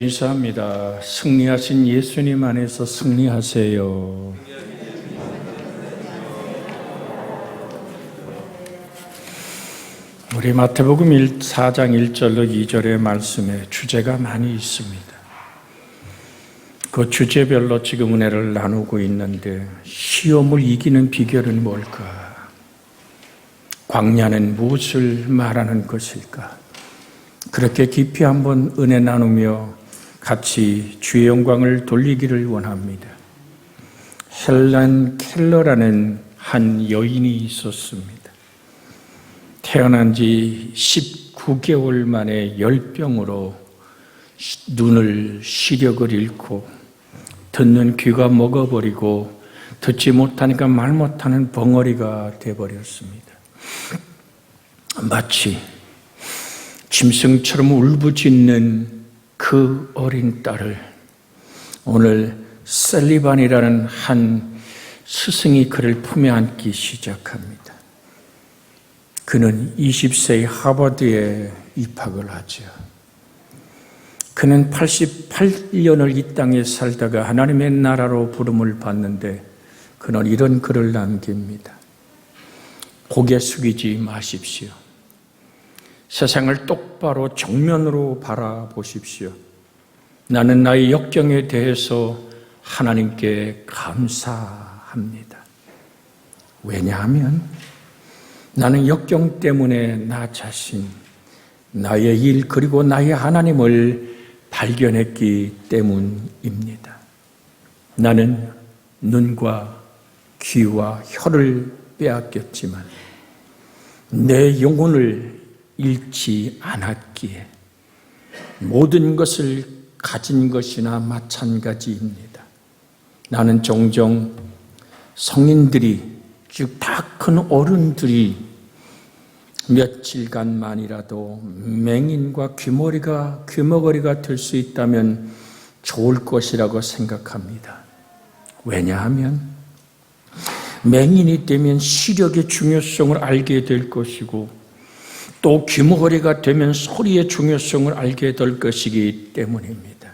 감사합니다. 승리하신 예수님 안에서 승리하세요. 우리 마태복음 4장 1절로 2절의 말씀에 주제가 많이 있습니다. 그 주제별로 지금 은혜를 나누고 있는데 시험을 이기는 비결은 뭘까? 광야는 무엇을 말하는 것일까? 그렇게 깊이 한번 은혜 나누며 같이 주의 영광을 돌리기를 원합니다. 헬렌 켈러라는 한 여인이 있었습니다. 태어난 지 19개월 만에 열병으로 눈을 시력을 잃고 듣는 귀가 먹어버리고 듣지 못하니까 말 못하는 벙어리가 되어버렸습니다. 마치 짐승처럼 울부짖는 그 어린 딸을 오늘 셀리반이라는 한 스승이 그를 품에 안기 시작합니다. 그는 20세의 하버드에 입학을 하죠. 그는 88년을 이 땅에 살다가 하나님의 나라로 부름을 받는데 그는 이런 글을 남깁니다. 고개 숙이지 마십시오. 세상을 똑바로 정면으로 바라보십시오. 나는 나의 역경에 대해서 하나님께 감사합니다. 왜냐하면 나는 역경 때문에 나 자신, 나의 일 그리고 나의 하나님을 발견했기 때문입니다. 나는 눈과 귀와 혀를 빼앗겼지만 내 영혼을 잃지 않았기에 모든 것을 가진 것이나 마찬가지입니다. 나는 종종 성인들이, 즉 다 큰 어른들이 며칠간만이라도 맹인과 귀머거리가 될 수 있다면 좋을 것이라고 생각합니다. 왜냐하면 맹인이 되면 시력의 중요성을 알게 될 것이고 또 귀머거리가 되면 소리의 중요성을 알게 될 것이기 때문입니다.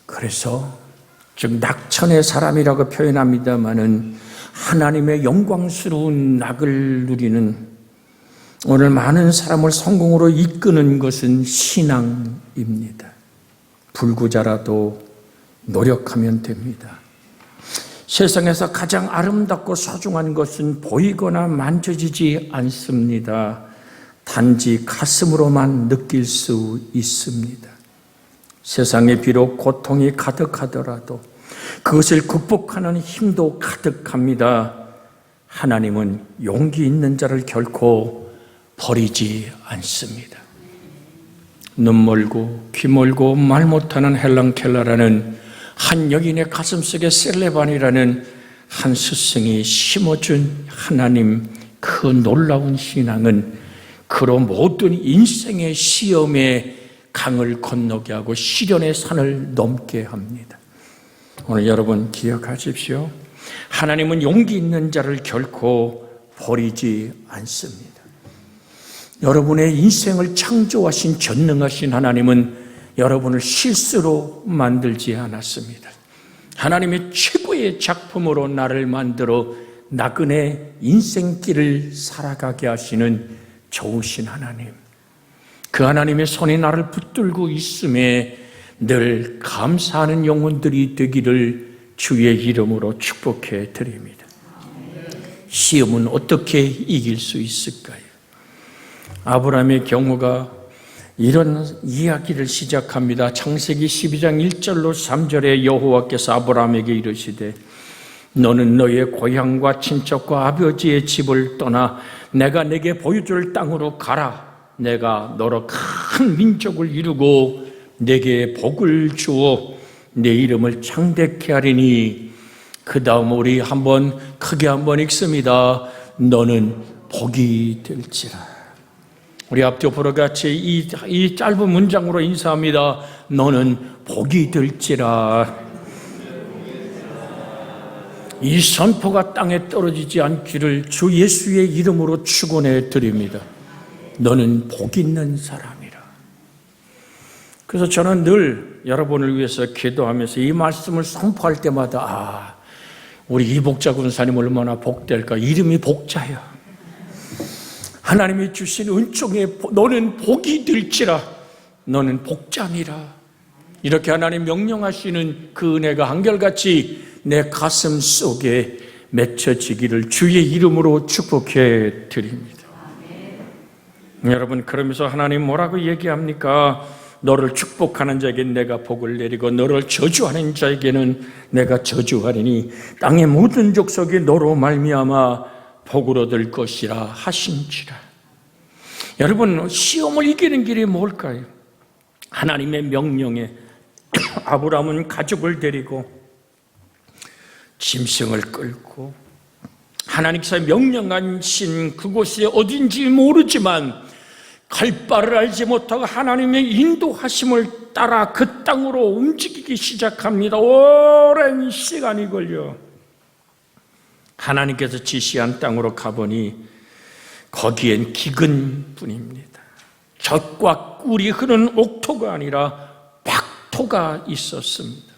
그래서 즉 낙천의 사람이라고 표현합니다마는 하나님의 영광스러운 낙을 누리는 오늘 많은 사람을 성공으로 이끄는 것은 신앙입니다. 불구자라도 노력하면 됩니다. 세상에서 가장 아름답고 소중한 것은 보이거나 만져지지 않습니다. 단지 가슴으로만 느낄 수 있습니다. 세상에 비록 고통이 가득하더라도 그것을 극복하는 힘도 가득합니다. 하나님은 용기 있는 자를 결코 버리지 않습니다. 눈 멀고 귀 멀고 말 못하는 헬렌 켈러라는 한 여인의 가슴속에 셀레반이라는 한 스승이 심어준 하나님 그 놀라운 신앙은 그로 모든 인생의 시험의 강을 건너게 하고 시련의 산을 넘게 합니다. 오늘 여러분 기억하십시오. 하나님은 용기 있는 자를 결코 버리지 않습니다. 여러분의 인생을 창조하신 전능하신 하나님은 여러분을 실수로 만들지 않았습니다. 하나님의 최고의 작품으로 나를 만들어 나그네 인생길을 살아가게 하시는 좋으신 하나님. 그 하나님의 손이 나를 붙들고 있음에 늘 감사하는 영혼들이 되기를 주의 이름으로 축복해 드립니다. 시험은 어떻게 이길 수 있을까요? 아브라함의 경우가 이런 이야기를 시작합니다. 창세기 12장 1절로 3절에 여호와께서 아브라함에게 이르시되 너는 너의 고향과 친척과 아버지의 집을 떠나 내가 내게 보여줄 땅으로 가라. 내가 너로 큰 민족을 이루고 내게 복을 주어 내 이름을 창대케 하리니 그 다음 우리 한번 크게 한번 읽습니다. 너는 복이 될지라. 우리 앞뒤로 같이 이 짧은 문장으로 인사합니다. 너는 복이 될지라. 이 선포가 땅에 떨어지지 않기를 주 예수의 이름으로 축원해 드립니다. 너는 복 있는 사람이라. 그래서 저는 늘 여러분을 위해서 기도하면서 이 말씀을 선포할 때마다 우리 이복자 군사님 얼마나 복될까. 이름이 복자야. 하나님이 주신 은총에 너는 복이 될지라, 너는 복자니라. 이렇게 하나님 명령하시는 그 은혜가 한결같이 내 가슴 속에 맺혀지기를 주의 이름으로 축복해 드립니다. 여러분, 그러면서 하나님 뭐라고 얘기합니까? 너를 축복하는 자에게 내가 복을 내리고 너를 저주하는 자에게는 내가 저주하리니 땅의 모든 족속이 너로 말미암아 복을 얻을 것이라 하신지라. 여러분, 시험을 이기는 길이 뭘까요? 하나님의 명령에 아브라함은 가족을 데리고 짐승을 끌고 하나님께서 명령하신 그곳이 어딘지 모르지만 갈 바를 알지 못하고 하나님의 인도하심을 따라 그 땅으로 움직이기 시작합니다. 오랜 시간이 걸려 하나님께서 지시한 땅으로 가보니 거기엔 기근뿐입니다. 젖과 꿀이 흐르는 옥토가 아니라 박토가 있었습니다.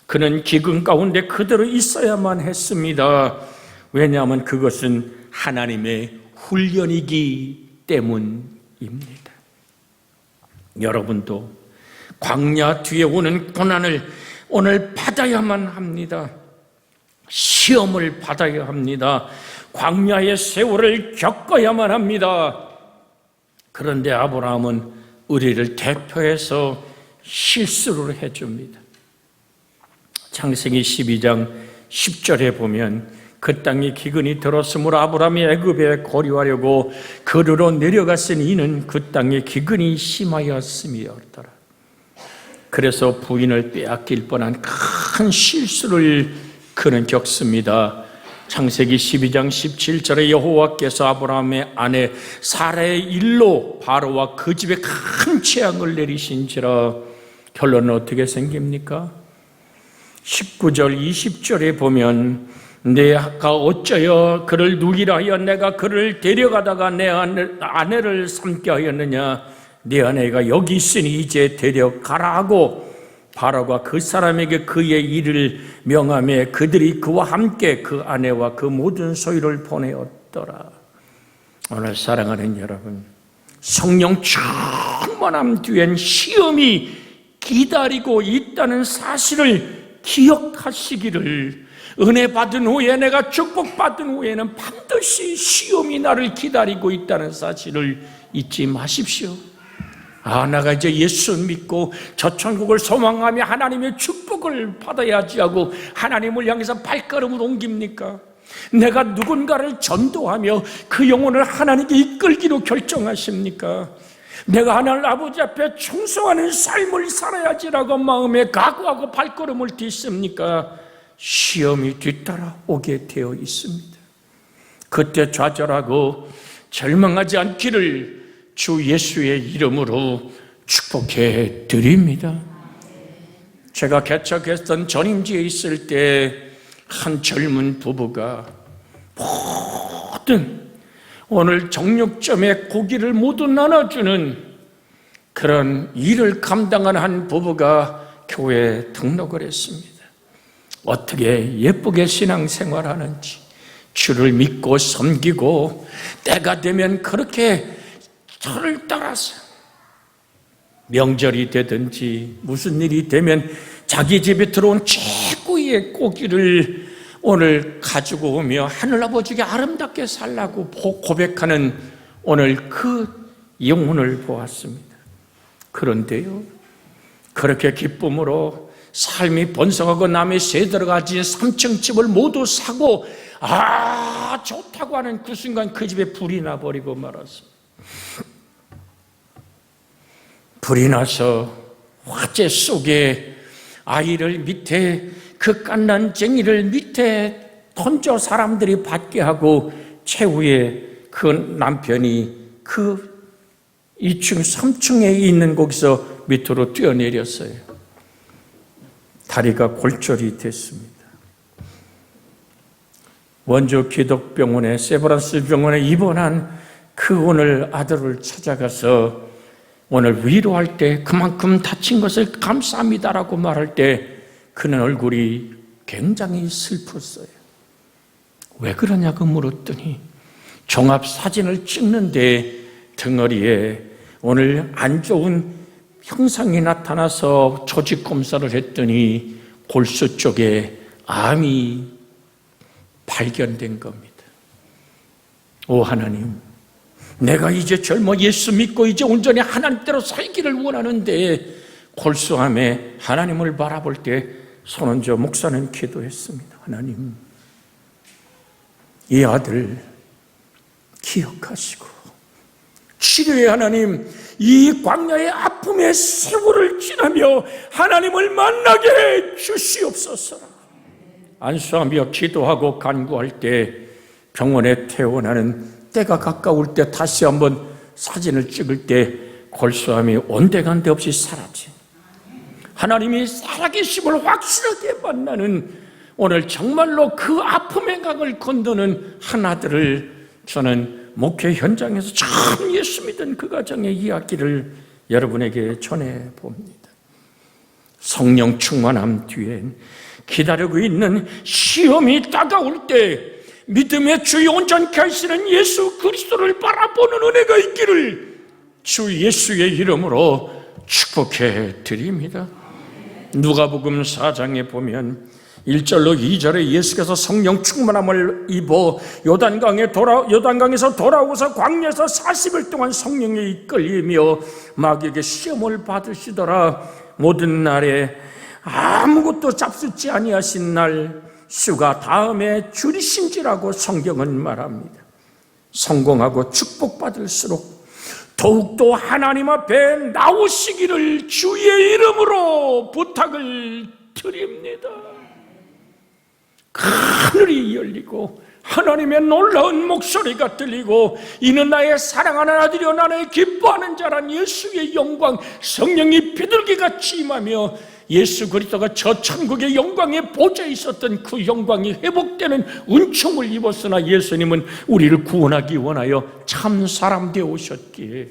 그는 기근 가운데 그대로 있어야만 했습니다. 왜냐하면 그것은 하나님의 훈련이기 때문입니다. 여러분도 광야 뒤에 오는 고난을 오늘 받아야만 합니다. 시험을 받아야 합니다. 광야의 세월을 겪어야만 합니다. 그런데 아브라함은 우리를 대표해서 실수를 해줍니다. 창세기 12장 10절에 보면 그 땅에 기근이 들었으므로 아브라함이 애굽에 거류하려고 그르러 내려갔으니 이는 그 땅에 기근이 심하였음이었더라. 그래서 부인을 빼앗길 뻔한 큰 실수를 그는 겪습니다. 창세기 12장 17절에 여호와께서 아브라함의 아내 사라의 일로 바로와 그 집에 큰 재앙을 내리신지라. 결론은 어떻게 생깁니까? 19절 20절에 보면 내가 어쩌여 그를 누이라 하여 내가 그를 데려가다가 내 아내를 삼게 하였느냐. 네 아내가 여기 있으니 이제 데려가라 하고 바로가 그 사람에게 그의 일을 명하며 그들이 그와 함께 그 아내와 그 모든 소유를 보내었더라. 오늘 사랑하는 여러분, 성령 충만함 뒤엔 시험이 기다리고 있다는 사실을 기억하시기를, 은혜 받은 후에 내가 축복받은 후에는 반드시 시험이 나를 기다리고 있다는 사실을 잊지 마십시오. 내가 이제 예수 믿고 저 천국을 소망하며 하나님의 축복을 받아야지 하고 하나님을 향해서 발걸음을 옮깁니까? 내가 누군가를 전도하며 그 영혼을 하나님께 이끌기로 결정하십니까? 내가 하나님 아버지 앞에 충성하는 삶을 살아야지라고 마음에 각오하고 발걸음을 딛습니까? 시험이 뒤따라 오게 되어 있습니다. 그때 좌절하고 절망하지 않기를 주 예수의 이름으로 축복해 드립니다. 제가 개척했던 전임지에 있을 때 한 젊은 부부가 모든 오늘 정육점에 고기를 모두 나눠주는 그런 일을 감당하는 한 부부가 교회에 등록을 했습니다. 어떻게 예쁘게 신앙생활하는지, 주를 믿고 섬기고 때가 되면 그렇게 저를 따라서 명절이 되든지 무슨 일이 되면 자기 집에 들어온 최고의 고기를 오늘 가지고 오며 하늘아버지께 아름답게 살라고 고백하는 오늘 그 영혼을 보았습니다. 그런데요, 그렇게 기쁨으로 삶이 번성하고 남의 세대로 가진 3층 집을 모두 사고 좋다고 하는 그 순간 그 집에 불이 나버리고 말았습니다. 불이 나서 화재 속에 아이를 밑에 그 갓난쟁이를 밑에 던져 사람들이 받게 하고 최후에 그 남편이 그 2층 3층에 있는 거기서 밑으로 뛰어내렸어요. 다리가 골절이 됐습니다. 원주 기독병원에 세브란스 병원에 입원한 그 오늘 아들을 찾아가서 오늘 위로할 때 그만큼 다친 것을 감사합니다라고 말할 때 그는 얼굴이 굉장히 슬펐어요. 왜 그러냐고 물었더니 종합 사진을 찍는데 덩어리에 오늘 안 좋은 형상이 나타나서 조직 검사를 했더니 골수 쪽에 암이 발견된 겁니다. 오 하나님, 내가 이제 젊어 예수 믿고 이제 온전히 하나님대로 살기를 원하는데 골수암에 하나님을 바라볼 때 손은저 목사는 기도했습니다. 하나님, 이 아들 기억하시고 치료의 하나님, 이 광야의 아픔의 세월을 지나며 하나님을 만나게 해 주시옵소서. 안수하며 기도하고 간구할 때 병원에 퇴원하는 때가 가까울 때 다시 한번 사진을 찍을 때 골수암이 온데간데 없이 사라진, 하나님이 살아계심을 확실하게 만나는, 오늘 정말로 그 아픔의 강을 건너는 한 아들을 저는 목회 현장에서 참 예수 믿은 그 가정의 이야기를 여러분에게 전해봅니다. 성령 충만함 뒤엔 기다리고 있는 시험이 다가올 때 믿음의 주요 온전케 하시는 예수 그리스도를 바라보는 은혜가 있기를 주 예수의 이름으로 축복해 드립니다. 누가복음 4장에 보면 1절로 2절에 예수께서 성령 충만함을 입어 요단강에서 돌아오서 광야에서 40일 동안 성령에 이끌리며 마귀에게 시험을 받으시더라. 모든 날에 아무것도 잡수지 아니하신 날 수가 다음에 줄이신지라고 성경은 말합니다. 성공하고 축복받을수록 더욱더 하나님 앞에 나오시기를 주의 이름으로 부탁을 드립니다. 하늘이 열리고 하나님의 놀라운 목소리가 들리고 이는 나의 사랑하는 아들이요 나의 기뻐하는 자란 예수의 영광, 성령이 비둘기같이 임하며 예수 그리스도가 저 천국의 영광에 보좌에 있었던 그 영광이 회복되는 은총을 입었으나 예수님은 우리를 구원하기 원하여 참 사람 되어 오셨기에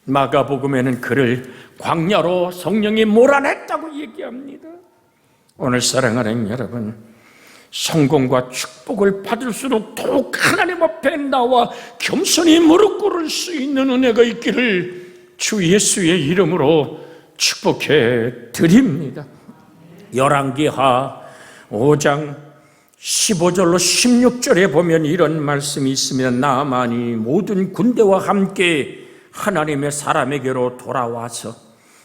마가복음에는 그를 광야로 성령이 몰아냈다고 얘기합니다. 오늘 사랑하는 여러분, 성공과 축복을 받을수록 더욱 하나님 앞에 나와 겸손히 무릎 꿇을 수 있는 은혜가 있기를 주 예수의 이름으로 축복해 드립니다. 열왕기하 5장 15절로 16절에 보면 이런 말씀이 있으면 나아만이 모든 군대와 함께 하나님의 사람에게로 돌아와서,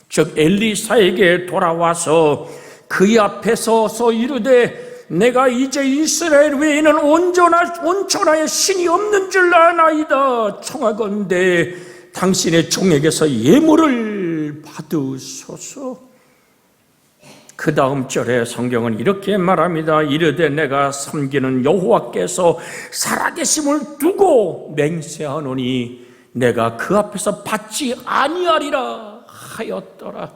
즉 엘리사에게 돌아와서 그의 앞에 서서 이르되 내가 이제 이스라엘 외에는 온전하의 신이 없는 줄 아나이다. 청하건대 당신의 종에게서 예물을 받으소서. 그 다음 절에 성경은 이렇게 말합니다. 이르되 내가 섬기는 여호와께서 살아계심을 두고 맹세하노니 내가 그 앞에서 받지 아니하리라 하였더라.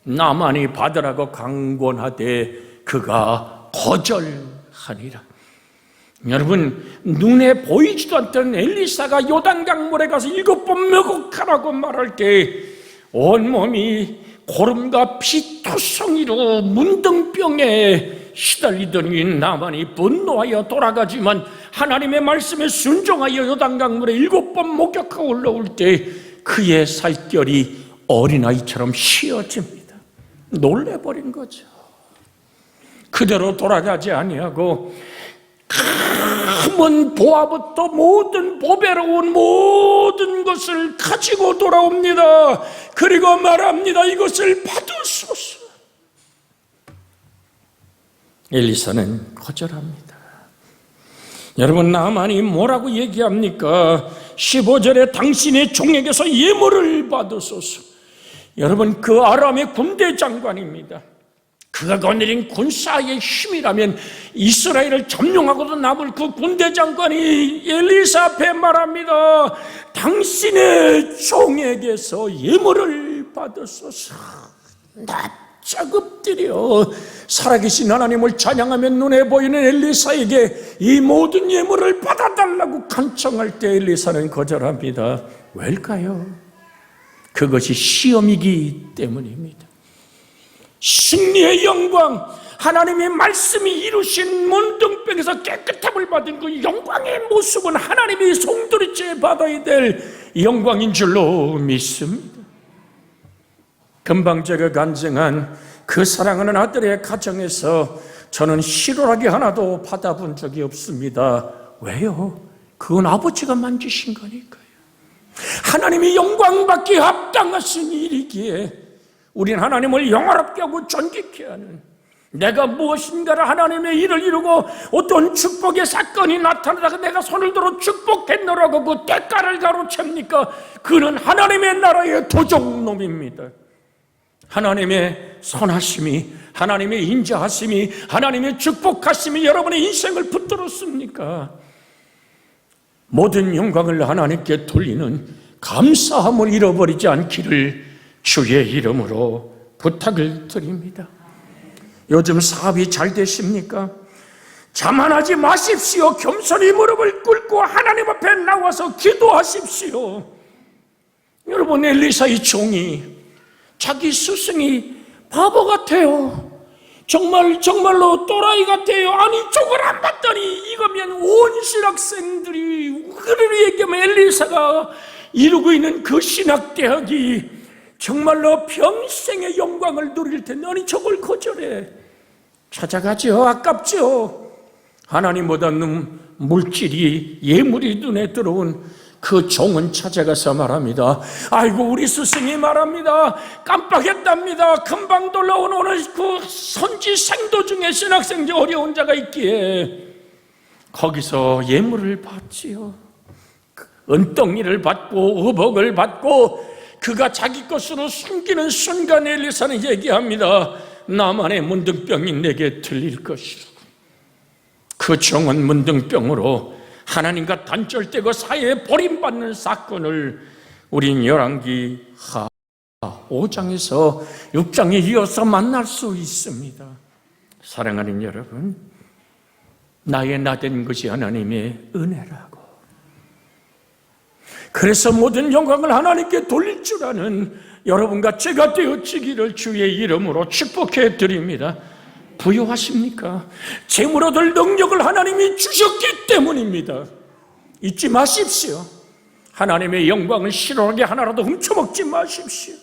나만이 받으라고 강권하되 그가 거절하니라. 여러분, 눈에 보이지도 않던 엘리사가 요단강물에 가서 7번 먹어가라고 말할 때 온몸이 고름과 피투성이로 문둥병에 시달리더니 나만이 분노하여 돌아가지만 하나님의 말씀에 순종하여 요단강물에 7번 목격하고 올라올 때 그의 살결이 어린아이처럼 휘어집니다. 놀래버린 거죠. 그대로 돌아가지 아니하고 큰 보화부터 모든 보배로운 모든 것을 가지고 돌아옵니다. 그리고 말합니다. 이것을 받으소서. 엘리사는 거절합니다. 여러분, 나만이 뭐라고 얘기합니까? 15절에 당신의 종에게서 예물을 받으소서. 여러분, 그 아람의 군대 장관입니다. 그가 거느린 군사의 힘이라면 이스라엘을 점령하고도 남을 그 군대 장관이 엘리사 앞에 말합니다. 당신의 종에게서 예물을 받으소서. 납작 엎드려 살아계신 하나님을 찬양하며 눈에 보이는 엘리사에게 이 모든 예물을 받아달라고 간청할 때 엘리사는 거절합니다. 왜일까요? 그것이 시험이기 때문입니다. 승리의 영광, 하나님의 말씀이 이루신 문둥병에서 깨끗함을 받은 그 영광의 모습은 하나님이 송두리째 받아야 될 영광인 줄로 믿습니다. 금방 제가 간증한 그 사랑하는 아들의 가정에서 저는 실오라기 하나도 받아본 적이 없습니다. 왜요? 그건 아버지가 만지신 거니까요. 하나님이 영광받기 합당하신 일이기에 우리는 하나님을 영화롭게 하고 존귀케 하는, 내가 무엇인가를 하나님의 일을 이루고 어떤 축복의 사건이 나타나다가 내가 손을 들어 축복했노라고 그 대가를 가로챕니까? 그는 하나님의 나라의 도적놈입니다. 하나님의 선하심이, 하나님의 인자하심이, 하나님의 축복하심이 여러분의 인생을 붙들었습니까? 모든 영광을 하나님께 돌리는 감사함을 잃어버리지 않기를 주의 이름으로 부탁을 드립니다. 요즘 사업이 잘 되십니까? 자만하지 마십시오. 겸손히 무릎을 꿇고 하나님 앞에 나와서 기도하십시오. 여러분, 엘리사의 종이 자기 스승이 바보 같아요. 정말로 또라이 같아요. 아니, 쪽을 안 봤더니 이거면 온 신학생들이 그를 얘기하면 엘리사가 이루고 있는 그 신학대학이 정말로 평생의 영광을 누릴 텐데, 아니 저걸 거절해. 찾아가죠. 아깝죠. 하나님보다 물질이, 예물이 눈에 들어온 그 종은 찾아가서 말합니다. 아이고, 우리 스승이 말합니다. 깜빡했답니다. 금방 돌아온 오늘 그 선지 생도 중에 신학생 중 어려운 자가 있기에 거기서 예물을 받지요. 은덩이를 받고 의복을 받고 그가 자기 것으로 숨기는 순간 엘리사는 얘기합니다. 나만의 문둥병이 내게 들릴 것이라. 그 종은 문둥병으로 하나님과 단절되고 사회에 버림받는 사건을 우린 열왕기 5장에서 6장에 이어서 만날 수 있습니다. 사랑하는 여러분, 나의 나된 것이 하나님의 은혜라고, 그래서 모든 영광을 하나님께 돌릴 줄 아는 여러분과 제가 되어지기를 주의 이름으로 축복해 드립니다. 부요하십니까? 재물 얻을 능력을 하나님이 주셨기 때문입니다. 잊지 마십시오. 하나님의 영광을 실오라기 하나라도 훔쳐먹지 마십시오.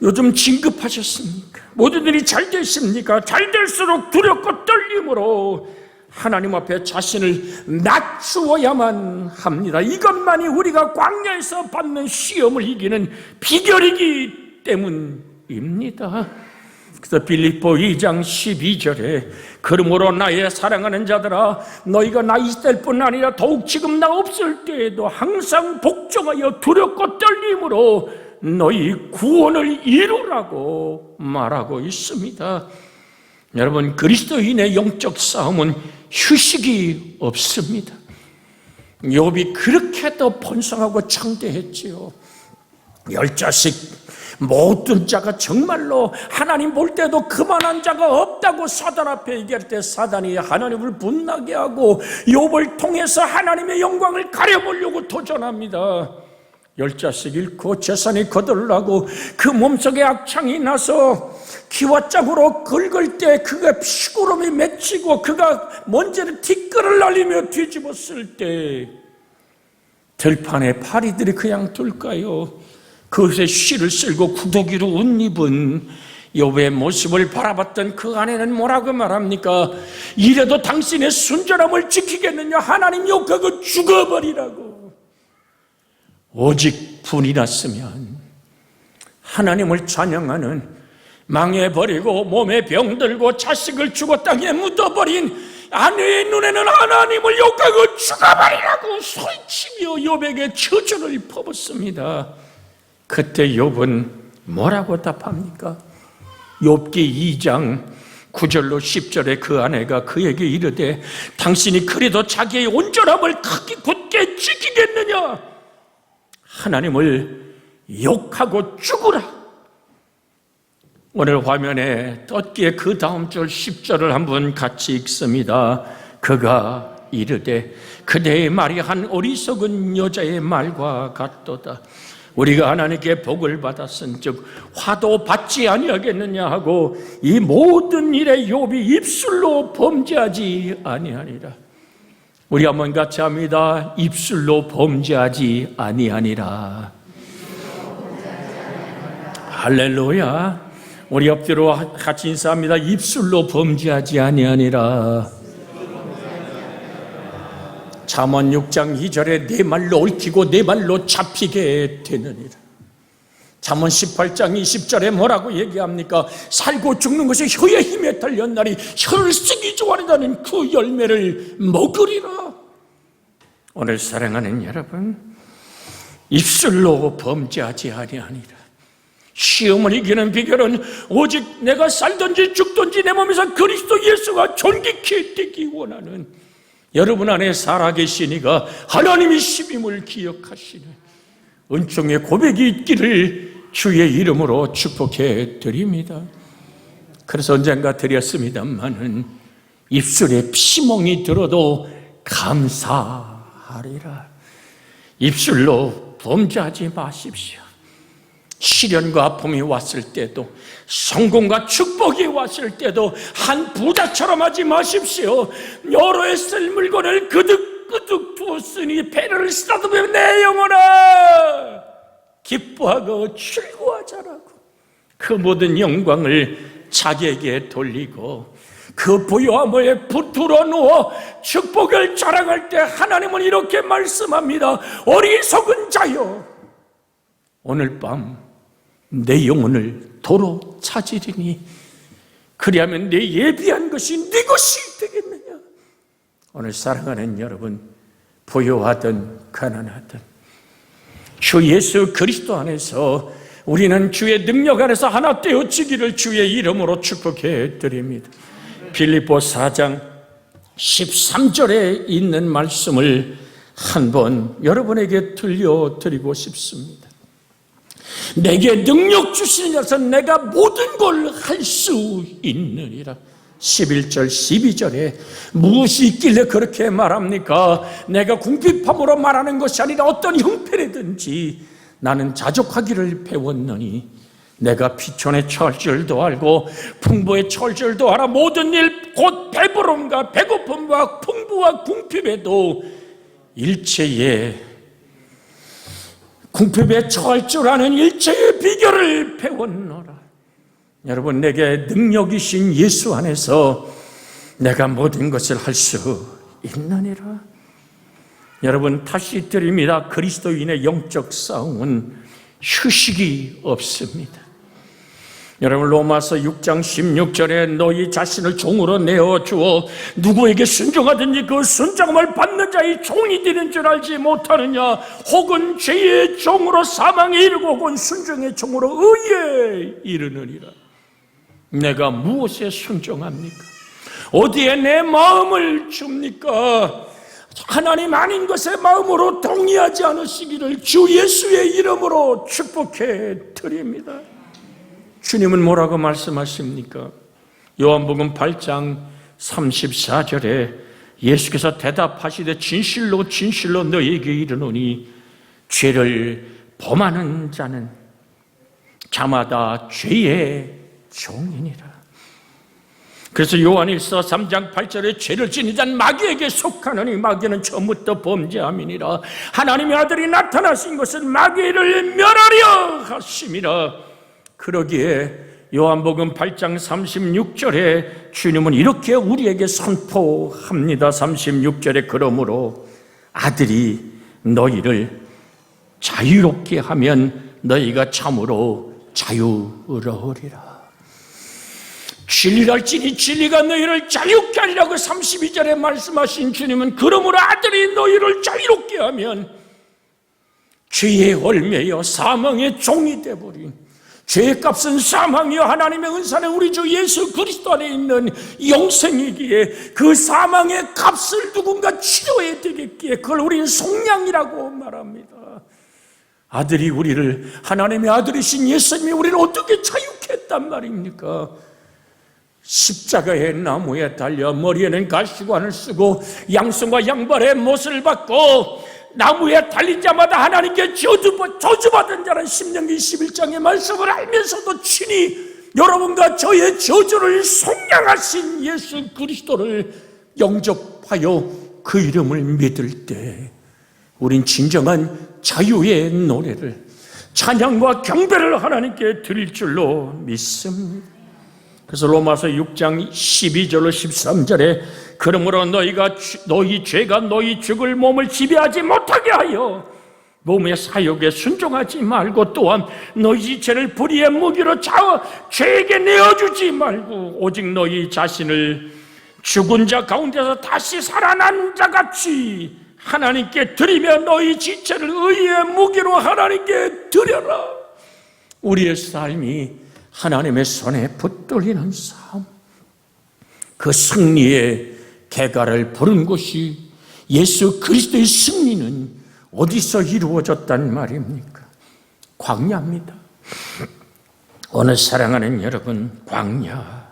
요즘 진급하셨습니까? 모든 일이 잘 되십니까? 잘 될수록 두렵고 떨림으로 하나님 앞에 자신을 낮추어야만 합니다. 이것만이 우리가 광야에서 받는 시험을 이기는 비결이기 때문입니다. 그래서 빌립보 2장 12절에 그러므로 나의 사랑하는 자들아, 너희가 나 있을 뿐 아니라 더욱 지금 나 없을 때에도 항상 복종하여 두렵고 떨림으로 너희 구원을 이루라고 말하고 있습니다. 여러분, 그리스도인의 영적 싸움은 휴식이 없습니다. 욥이 그렇게 더 번성하고 창대했지요. 10자식 모든 자가 정말로 하나님 볼 때도 그만한 자가 없다고 사단 앞에 얘기할 때 사단이 하나님을 분나게 하고 욥을 통해서 하나님의 영광을 가려보려고 도전합니다. 10자식 잃고 재산이 거덜나고 그 몸속에 악창이 나서 기와 짝으로 긁을 때 그가 피구름이 맺히고 그가 먼지를 티끌을 날리며 뒤집었을 때 들판에 파리들이 그냥 둘까요? 그것에 씨를 쓸고 구더기로 옷 입은 욥의 모습을 바라봤던 그 아내는 뭐라고 말합니까? 이래도 당신의 순전함을 지키겠느냐? 하나님 욕하고 죽어버리라고. 오직 분이 났으면 하나님을 찬양하는, 망해버리고 몸에 병들고 자식을 죽어 땅에 묻어버린 아내의 눈에는 하나님을 욕하고 죽어버리라고 소리치며 욥에게 저주를 퍼붓습니다. 그때 욥은 뭐라고 답합니까? 욥기 2장 9절로 10절에 그 아내가 그에게 이르되 당신이 그래도 자기의 온전함을 크게 굳게 지키겠느냐? 하나님을 욕하고 죽으라. 오늘 화면에 떴기에 그 다음 절 10절을 한번 같이 읽습니다. 그가 이르되 그대의 말이 한 어리석은 여자의 말과 같도다. 우리가 하나님께 복을 받았은즉 화도 받지 아니하겠느냐 하고 이 모든 일에 욥이 입술로 범죄하지 아니하니라. 우리 한번 같이 합니다. 입술로 범죄하지 아니하니라. 할렐루야. 우리 엎드려 같이 인사합니다. 입술로 범죄하지 아니하니라. 잠언 6장 2절에 내 말로 얽히고 내 말로 잡히게 되느니라. 잠언 18장 20절에 뭐라고 얘기합니까? 살고 죽는 것이 혀의 힘에 달렸나니 혀를 쓰기 좋아한다는 그 열매를 먹으리라. 오늘 사랑하는 여러분, 입술로 범죄하지 아니하니라. 시험을 이기는 비결은 오직 내가 살든지 죽든지 내 몸에서 그리스도 예수가 존귀케 되기 원하는 여러분 안에 살아계시니가 하나님이 십임을 기억하시는 은총의 고백이 있기를 주의 이름으로 축복해 드립니다. 그래서 언젠가 드렸습니다마는 입술에 피멍이 들어도 감사하리라. 입술로 범죄하지 마십시오. 시련과 아픔이 왔을 때도, 성공과 축복이 왔을 때도 한 부자처럼 하지 마십시오. 여러 해 쓸 물건을 그득그득 두었으니 배를 쓰다듬으며 내 영혼아 기뻐하고 즐거워하자라고 그 모든 영광을 자기에게 돌리고 그 부요함에 붙들어 누워 축복을 자랑할 때 하나님은 이렇게 말씀합니다. 어리석은 자여, 오늘 밤 내 영혼을 도로 찾으리니 그리하면 내 예비한 것이 네 것이 되겠느냐. 오늘 사랑하는 여러분, 부유하든 가난하든 주 예수 그리스도 안에서 우리는 주의 능력 안에서 하나 되어지기를 주의 이름으로 축복해 드립니다. 빌립보 4장 13절에 있는 말씀을 한번 여러분에게 들려드리고 싶습니다. 내게 능력 주시는 자서 내가 모든 걸 할 수 있느니라. 11절 12절에 무엇이 있길래 그렇게 말합니까? 내가 궁핍함으로 말하는 것이 아니라 어떤 형편이든지 나는 자족하기를 배웠느니 내가 피촌에 처할 줄도 알고 풍부에 처할 줄도 알아. 모든 일 곧 배부름과 배고픔과 풍부와 궁핍에도 일체의 궁핍에 처할 줄 아는 일체의 비결을 배웠노라. 여러분, 내게 능력이신 예수 안에서 내가 모든 것을 할 수 있느니라. 여러분, 다시 드립니다. 그리스도인의 영적 싸움은 휴식이 없습니다. 여러분, 로마서 6장 16절에 너희 자신을 종으로 내어주어 누구에게 순종하든지 그 순종을 받는 자의 종이 되는 줄 알지 못하느냐. 혹은 죄의 종으로 사망에 이르고 혹은 순종의 종으로 의에 이르느니라. 내가 무엇에 순종합니까? 어디에 내 마음을 줍니까? 하나님 아닌 것에 마음으로 동의하지 않으시기를 주 예수의 이름으로 축복해 드립니다. 주님은 뭐라고 말씀하십니까? 요한복음 8장 34절에 예수께서 대답하시되 진실로 진실로 너희에게 이르노니 죄를 범하는 자는 자마다 죄의 종이니라. 그래서 요한일서 3장 8절에 죄를 지닌 자는 마귀에게 속하느니 마귀는 처음부터 범죄함이니라. 하나님의 아들이 나타나신 것은 마귀를 멸하려 하심이라. 그러기에 요한복음 8장 36절에 주님은 이렇게 우리에게 선포합니다. 36절에 그러므로 아들이 너희를 자유롭게 하면 너희가 참으로 자유로우리라. 진리를 알지니 진리가 너희를 자유롭게 하리라고 32절에 말씀하신 주님은 그러므로 아들이 너희를 자유롭게 하면 죄의 얼매여 사망의 종이 되어버린 죄의 값은 사망이요 하나님의 은사는 우리 주 예수 그리스도 안에 있는 영생이기에 그 사망의 값을 누군가 치료해야 되겠기에 그걸 우리는 속량이라고 말합니다. 아들이 우리를, 하나님의 아들이신 예수님이 우리를 어떻게 자유케 했단 말입니까? 십자가의 나무에 달려 머리에는 가시관을 쓰고 양손과 양발에 못을 받고 나무에 달린 자마다 하나님께 저주받은 자는 신명기 11장의 말씀을 알면서도 친히 여러분과 저의 저주를 속량하신 예수 그리스도를 영접하여 그 이름을 믿을 때 우린 진정한 자유의 노래를, 찬양과 경배를 하나님께 드릴 줄로 믿습니다. 그래서 로마서 6장 12절로 13절에 그러므로 너희 죄가 너희 죽을 몸을 지배하지 못하게 하여 몸의 사욕에 순종하지 말고, 또한 너희 죄를 불의의 무기로 죄에게 내어주지 말고 오직 너희 자신을 죽은 자 가운데서 다시 살아난 자같이 하나님께 드리며 너희 지체를 의의 무기로 하나님께 드려라. 우리의 삶이 하나님의 손에 붙들리는 삶, 그 승리의 개가를 부른 곳이 예수 그리스도의 승리는 어디서 이루어졌단 말입니까? 광야입니다. 오늘 사랑하는 여러분, 광야,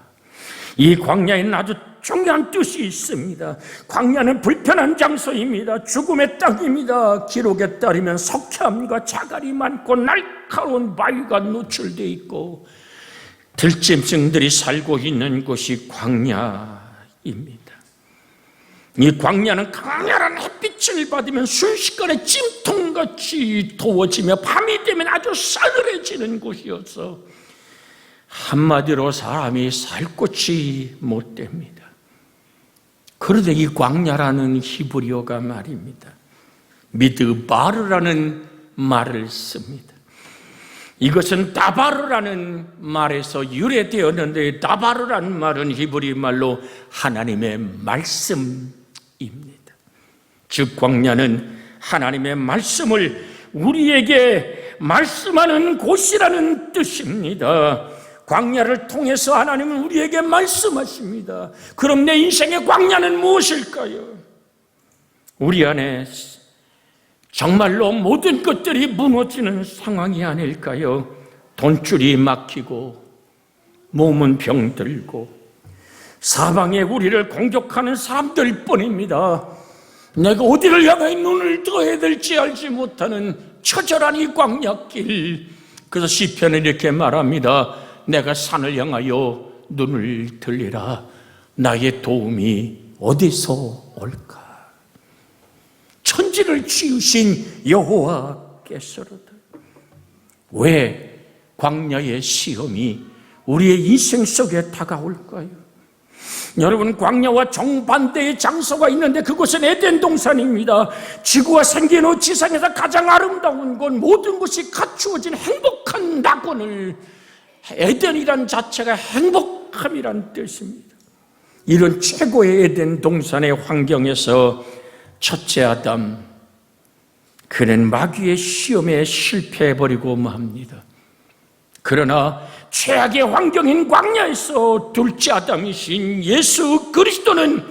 이 광야에는 아주 중요한 뜻이 있습니다. 광야는 불편한 장소입니다. 죽음의 땅입니다. 기록에 따르면 석회암과 자갈이 많고 날카로운 바위가 노출되어 있고 들짐승들이 살고 있는 곳이 광야입니다. 이 광야는 강렬한 햇빛을 받으면 순식간에 찜통같이 더워지며 밤이 되면 아주 싸늘해지는 곳이어서 한마디로 사람이 살 곳이 못 됩니다. 그런데 이 광야라는 히브리어가 말입니다, 미드바르라는 말을 씁니다. 이것은 다바르라는 말에서 유래되었는데, 다바르라는 말은 히브리 말로 하나님의 말씀입니다. 즉 광야는 하나님의 말씀을 우리에게 말씀하는 곳이라는 뜻입니다. 광야를 통해서 하나님은 우리에게 말씀하십니다. 그럼 내 인생의 광야는 무엇일까요? 우리 안에 정말로 모든 것들이 무너지는 상황이 아닐까요? 돈줄이 막히고 몸은 병들고 사방에 우리를 공격하는 사람들 뿐입니다. 내가 어디를 향해 눈을 떠야 될지 알지 못하는 처절한 이 광야길. 그래서 시편은 이렇게 말합니다. 내가 산을 향하여 눈을 들리라. 나의 도움이 어디서 올까? 천지를 지으신 여호와께서로다. 왜 광야의 시험이 우리의 인생 속에 다가올까요? 여러분, 광야와 정반대의 장소가 있는데 그곳은 에덴 동산입니다. 지구가 생긴 후 지상에서 가장 아름다운 곳, 모든 것이 갖추어진 행복한 낙원을, 에덴이란 자체가 행복함이란 뜻입니다. 이런 최고의 에덴 동산의 환경에서 첫째 아담, 그는 마귀의 시험에 실패해버리고 맙니다. 그러나 최악의 환경인 광야에서 둘째 아담이신 예수 그리스도는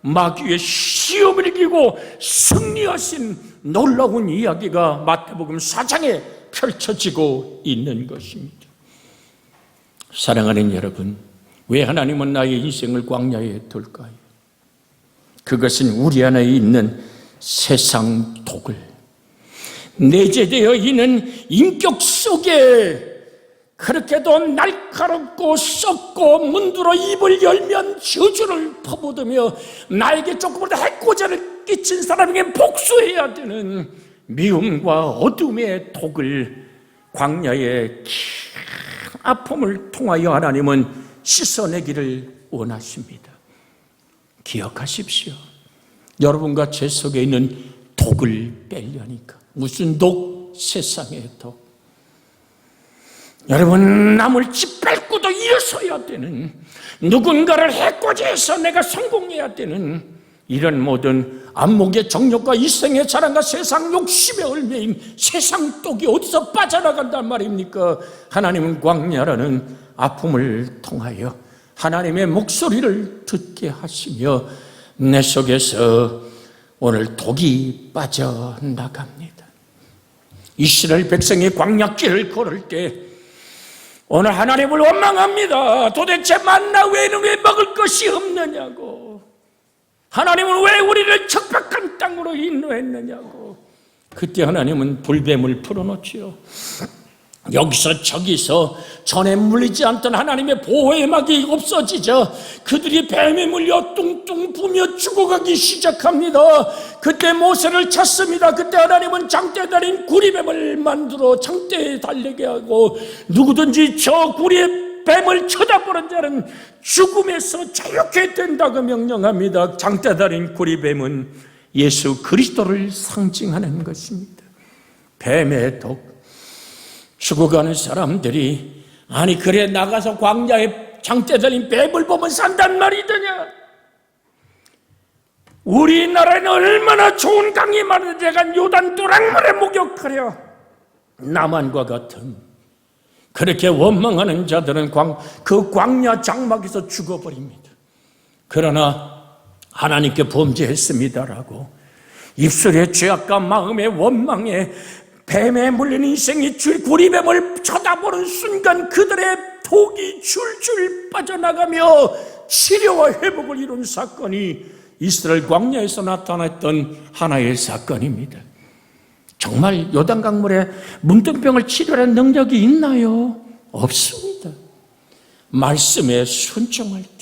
마귀의 시험을 이기고 승리하신 놀라운 이야기가 마태복음 4장에 펼쳐지고 있는 것입니다. 사랑하는 여러분, 왜 하나님은 나의 인생을 광야에 둘까요? 그것은 우리 안에 있는 세상 독을, 내재되어 있는 인격 속에 그렇게도 날카롭고 썩고 문드러 입을 열면 저주를 퍼붓으며 나에게 조금이라도 해코지를 끼친 사람에게 복수해야 되는 미움과 어둠의 독을, 광야의 큰 아픔을 통하여 하나님은 씻어내기를 원하십니다. 기억하십시오. 여러분과 제 속에 있는 독을 빼려니까. 무슨 독? 세상의 독. 여러분, 남을 짓밟고도 일어서야 되는, 누군가를 해코지해서 내가 성공해야 되는 이런 모든 안목의 정욕과 이생의 자랑과 세상 욕심의 얼매임, 세상 독이 어디서 빠져나간단 말입니까? 하나님은 광야라는 아픔을 통하여 하나님의 목소리를 듣게 하시며 내 속에서 오늘 독이 빠져나갑니다. 이스라엘 백성이 광야길을 걸을 때 오늘 하나님을 원망합니다. 도대체 만나 외에는 왜 먹을 것이 없느냐고. 하나님은 왜 우리를 척박한 땅으로 인도했느냐고. 그때 하나님은 불뱀을 풀어놓지요. 여기서 저기서 전에 물리지 않던 하나님의 보호의 막이 없어지자 그들이 뱀에 물려 뚱뚱 부며 죽어가기 시작합니다. 그때 모세를 찾습니다. 그때 하나님은 장대에 달린 구리뱀을 만들어 장대에 달리게 하고 누구든지 저 구리의 뱀을 쳐다보는 자는 죽음에서 자유케 된다고 명령합니다. 장대에 달린 구리뱀은 예수 그리스도를 상징하는 것입니다. 뱀의 독, 죽어가는 사람들이 아니 그래 나가서 광야에 장대 달린 뱀을 보면 산단 말이더냐. 우리나라에는 얼마나 좋은 강이 많은데 간 요단 도랑물에 목욕하려. 남한과 같은 그렇게 원망하는 자들은 그 광야 장막에서 죽어버립니다. 그러나 하나님께 범죄했습니다라고 입술의 죄악과 마음의 원망에 뱀에 물린 인생이 구리뱀을 쳐다보는 순간 그들의 독이 줄줄 빠져나가며 치료와 회복을 이룬 사건이 이스라엘 광야에서 나타났던 하나의 사건입니다. 정말 요단강물에 문둥병을 치료하는 능력이 있나요? 없습니다. 말씀에 순종할 때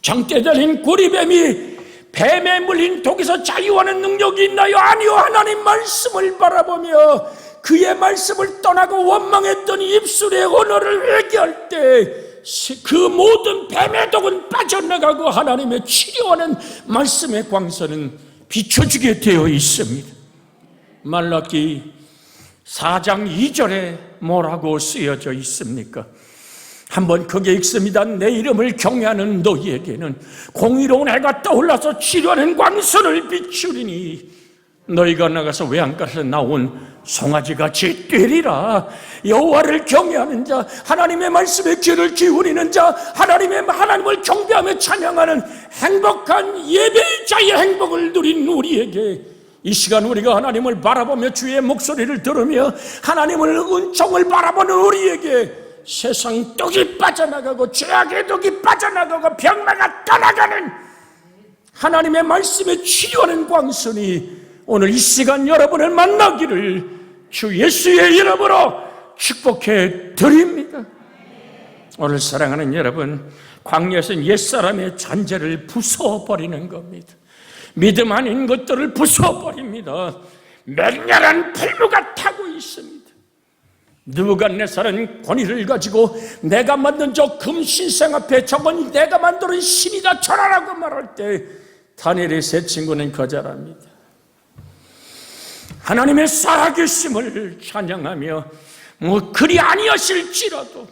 장대 달린 구리뱀이 뱀에 물린 독에서 자유하는 능력이 있나요? 아니요. 하나님 말씀을 바라보며 그의 말씀을 떠나고 원망했던 입술의 언어를 회개할 때 그 모든 뱀의 독은 빠져나가고 하나님의 치료하는 말씀의 광선은 비춰지게 되어 있습니다. 말라기 4장 2절에 뭐라고 쓰여져 있습니까? 한번 크게 읽습니다. 내 이름을 경외하는 너희에게는 공의로운 해가 떠올라서 치료하는 광선을 비추리니 너희가 나가서 외양간에서 나온 송아지같이 뛰리라. 여호와를 경외하는 자, 하나님의 말씀에 귀를 기울이는 자, 하나님을 경배하며 찬양하는 행복한 예배자의 행복을 누린 우리에게 이 시간 우리가 하나님을 바라보며 주의 목소리를 들으며 하나님을 은총을 바라보는 우리에게 세상 독이 빠져나가고 죄악의 독이 빠져나가고 병마가 떠나가는 하나님의 말씀에 치료하는 광선이 오늘 이 시간 여러분을 만나기를 주 예수의 이름으로 축복해 드립니다. 오늘 사랑하는 여러분, 광야에서는 옛사람의 잔재를 부숴버리는 겁니다. 믿음 아닌 것들을 부숴버립니다. 맹렬한 풀무가 타고 있습니다. 느부갓네살은 권위를 가지고 내가 만든 저 금신상 앞에 저건 내가 만든 신이다 절하라고 말할 때 다니엘의 세 친구는 거절합니다. 하나님의 살아계심을 찬양하며 그리 아니하실지라도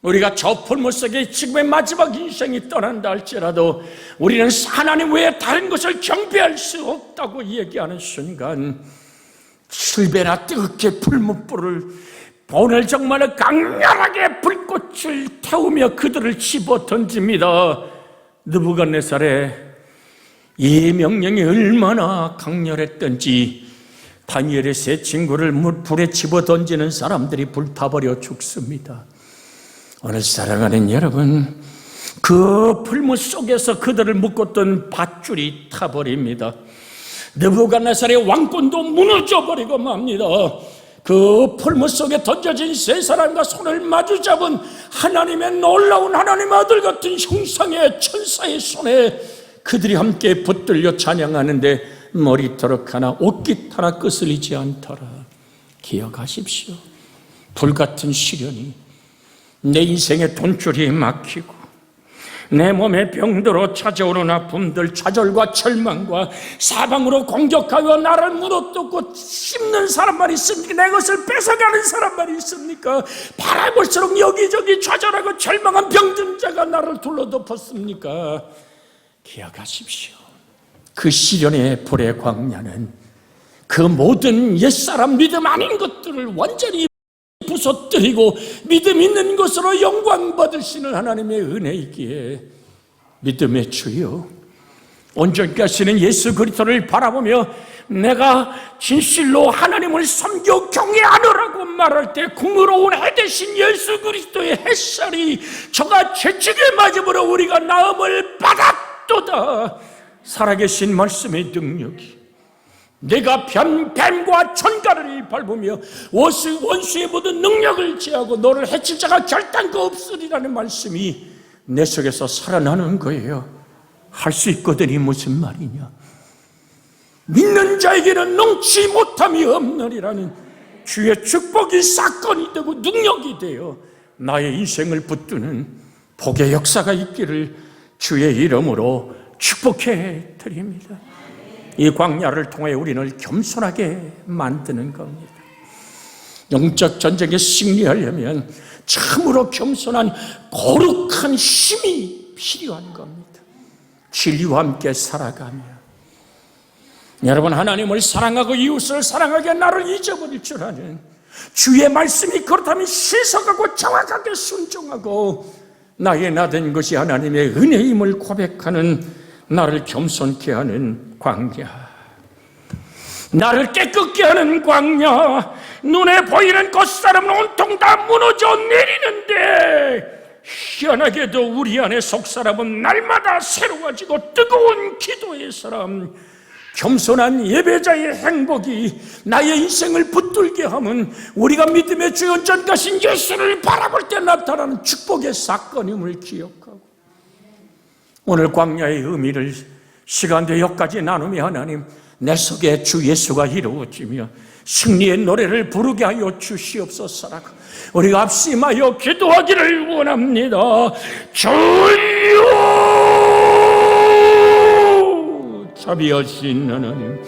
우리가 저 풀무 속에 지금의 마지막 인생이 떠난다 할지라도 우리는 하나님 외에 다른 것을 경배할 수 없다고 얘기하는 순간 7배나 뜨겁게 풀무불을 오늘 정말 강렬하게 불꽃을 태우며 그들을 집어 던집니다. 느부갓네살의 이 명령이 얼마나 강렬했던지 다니엘의 세 친구를 불에 집어 던지는 사람들이 불타버려 죽습니다. 오늘 사랑하는 여러분, 그 풀무 속에서 그들을 묶었던 밧줄이 타버립니다. 느부갓네살의 왕권도 무너져버리고 맙니다. 그 풀무 속에 던져진 세 사람과 손을 마주 잡은 하나님의 놀라운 하나님의 아들 같은 형상의 천사의 손에 그들이 함께 붙들려 찬양하는데 머리털 하나 옷깃 하나 끄슬리지 않더라. 기억하십시오. 불같은 시련이 내 인생의 돈줄이 막히고 내 몸에 병들어 찾아오는 아픔들, 좌절과 절망과 사방으로 공격하여 나를 무너뜨고 씹는 사람만 있습니까? 내 것을 뺏어가는 사람만 있습니까? 바라볼수록 여기저기 좌절하고 절망한 병든 자가 나를 둘러덮었습니까? 기억하십시오. 그 시련의 불의 광야는 그 모든 옛사람 믿음 아닌 것들을 완전히 부서뜨리고 믿음 있는 것으로 영광 받으시는 하나님의 은혜이기에 믿음의 주여 온전하시는 예수 그리스도를 바라보며 내가 진실로 하나님을 섬겨 경외하노라고 말할 때 궁으로운 해 대신 예수 그리스도의 햇살이 저가 채찍에 맞음으로 우리가 나음을 받았도다. 살아계신 말씀의 능력이 내가 뱀과 천가를 밟으며 원수의 모든 능력을 제하고 너를 해칠 자가 결단코 없으리라는 말씀이 내 속에서 살아나는 거예요. 할 수 있거든이 무슨 말이냐? 믿는 자에게는 능치 못함이 없느니라는 주의 축복이 사건이 되고 능력이 되어 나의 인생을 붙드는 복의 역사가 있기를 주의 이름으로 축복해 드립니다. 이 광야를 통해 우리를 겸손하게 만드는 겁니다. 영적 전쟁에 승리하려면 참으로 겸손한 거룩한 힘이 필요한 겁니다. 진리와 함께 살아가며 여러분, 하나님을 사랑하고 이웃을 사랑하게 나를 잊어버릴 줄 아는 주의 말씀이 그렇다면 시석하고 정확하게 순종하고 나의 나된 것이 하나님의 은혜임을 고백하는 나를 겸손케 하는 광야, 나를 깨끗게 하는 광야, 눈에 보이는 것사람은 온통 다 무너져 내리는데 희한하게도 우리 안에 속사람은 날마다 새로워지고 뜨거운 기도의 사람, 겸손한 예배자의 행복이 나의 인생을 붙들게 하면 우리가 믿음의 주 연전가신 예수를 바라볼 때 나타나는 축복의 사건임을 기억하고 오늘 광야의 의미를 시간대 역까지 나누며 하나님 내 속에 주 예수가 이루어지며 승리의 노래를 부르게 하여 주시옵소서라고 우리가 합심하여 기도하기를 원합니다. 주여 자비하신 하나님,